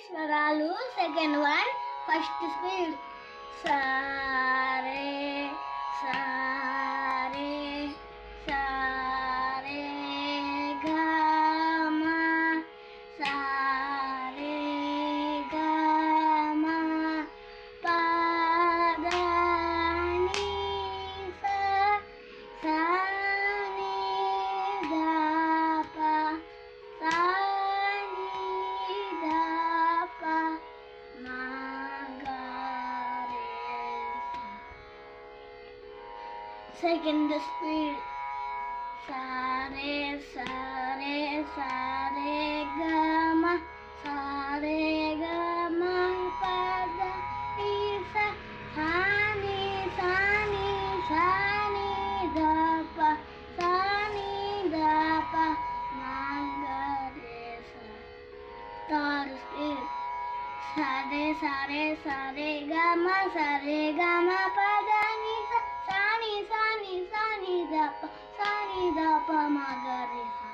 స్వరాలు. Second one first speed. సారే సారే సారే గమ సారే గమ పదని సా సాని దప సాని దప మగరే. Second speed. Sare sare sare gama sare gama pada isa sani sani sani dapa magaresa. Third speed. Sare sare sare gama pada nisa sani sani sani dapa magaresa.